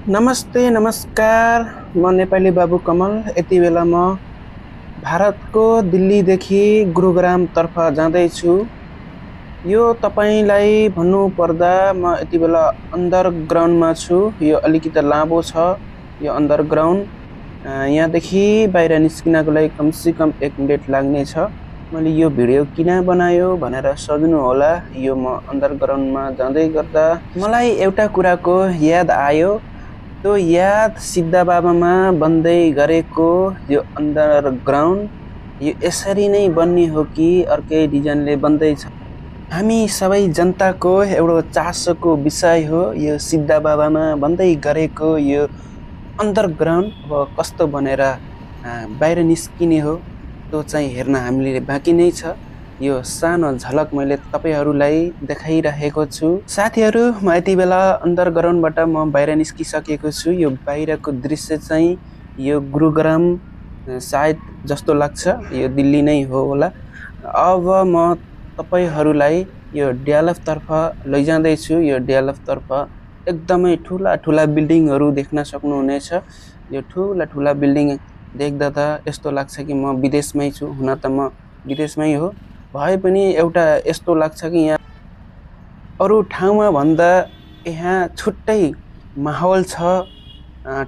नमस्ते नमस्कार म नेपाली बाबु कमल यति बेला म भारतको दिल्लीदेखि गुरुग्रामतर्फ जाँदैछु। यो तपाईलाई भन्नु पर्दा म यति बेला अन्डरग्राउन्डमा छु। यो अलिकति लामो छ यो अन्डरग्राउन्ड। यहाँदेखि बाहिर निस्किनको लागि कमसेकम 1 मिनेट लाग्ने छ। मैले यो भिडियो किन बनायो भनेर सोध्नु होला। यो म अन्डरग्राउन्डमा जाँदै गर्दा मलाई एउटा कुराको याद आयो। त्यो याद सिद्धा बाबामा बन्दै गरेको यो अन्डरग्राउन्ड यो यसरी नै बन्ने हो कि अर्कै डिजाइनले बन्दैछ। हामी सबै जनताको एउटा चासोको विषय हो। यो सिद्धा बाबामा बन्दै गरेको यो अन्डरग्राउन्ड अब कस्तो बनेर बाहिर निस्किने हो त्यो चाहिँ हेर्न हामीले बाँकी नै छ। यो सानो झलक मैले तपाईहरुलाई देखाइरहेको छु। साथीहरु म यति बेला अन्डरग्राउन्डबाट म बाहिर निस्किसकेको छु। यो बाहिरको दृश्य चाहिँ यो गुरुग्राम सायद जस्तो लाग्छ। यो दिल्ली नै हो होला। अब म तपाईहरुलाई यो DLF तर्फ लैजाँदै छु। यो DLF तर्फ एकदमै ठूला ठूला बिल्डिङहरु देख्न सक्नुहुनेछ। यो ठूला ठूला बिल्डिङ देख्दा त यस्तो लाग्छ कि म विदेशमै छु। हुन त म विदेशमै हो भए पनि एउटा यस्तो लाग्छ कि यहाँ अरु ठाउँमा भन्दा यहाँ छुट्टै माहौल छ।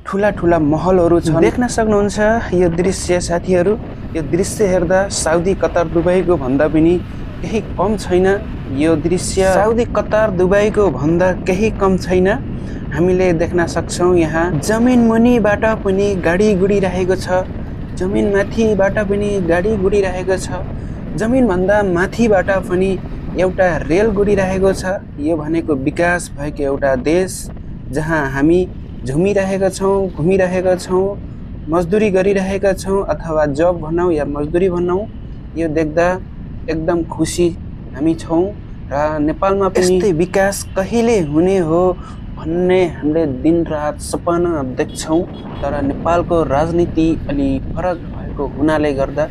ठूला ठूला महलहरु छन्। देख्न सक्नुहुन्छ यो दृश्य साथीहरु। यो दृश्य हेर्दा साउदी कतर दुबईको भन्दा पनि केही कम छैन। यो दृश्य साउदी कतर दुबईको भन्दा केही कम छैन। हामीले देख्न सक्छौं यहाँ जमिन मुनिबाट पनि गाडी गुडिरहेको छ। जमिन माथिबाट पनि गाडी गुडिरहेको छ। जमिन भन्दा माथिबाट पनि एउटा रेल गुडिरहेको छ। यो भनेको विकास भएको एउटा देश जहाँ हामी झुमिरहेका छौं, घुमिरहेका छौं, मजदुरी गरिरहेका छौं अथवा जब भनौं या मजदुरी भनौं। यो देख्दा एकदम खुसी हामी छौं र नेपालमा पनि यस्तै विकास कहिले हुने हो भन्ने हामीले दिनरात सपना देख्छौं। तर नेपालको राजनीति अलि फरक भएको हुनाले गर्दा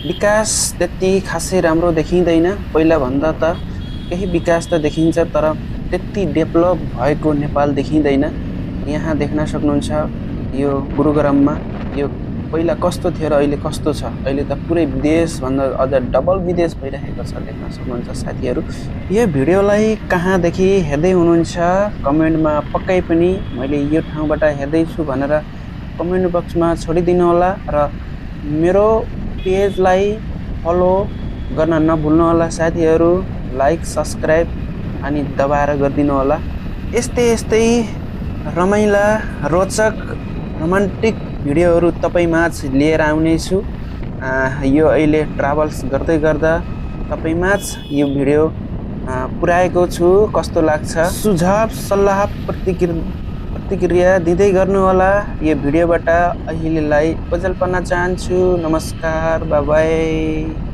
विकास त्यति खासै राम्रो देखिँदैन। पहिला भन्दा त केही विकास त देखिन्छ तर त्यति डेभलप भएको नेपाल देखिँदैन। यहाँ देख्न सक्नुहुन्छ यो गुरुग्राममा यो पहिला कस्तो थियो र अहिले कस्तो छ। अहिले त पुरै विदेश भन्दा अझ डबल विदेश भइरहेको छ। देख्न सक्नुहुन्छ साथीहरु। यो भिडियोलाई कहाँदेखि हेर्दै हुनुहुन्छ कमेन्टमा पक्कै पनि मैले यो ठाउँबाट हेर्दै छु भनेर कमेन्ट बक्समा छोडिदिनु होला र मेरो पेजलाई फलो गर्न नभुल्नु होला साथीहरु। लाइक सब्स्क्राइब अनि दबाएर गरिदिनु होला। यस्तै यस्तै रमाइला रोचक रोमान्टिक भिडियोहरु तपाईमाझ लिएर आउने छु। यो अहिले ट्राभल्स गर्दै गर्दा तपाईमाझ यो भिडियो पुर्याएको छु। कस्तो लाग्छ सुझाव सल्लाह प्रतिक्रिया दिँदै गर्नु होला। यो भिडियोबाट अहिलेलाई ओझेल पर्न चाहन्छु। नमस्कार बाइ बाइ।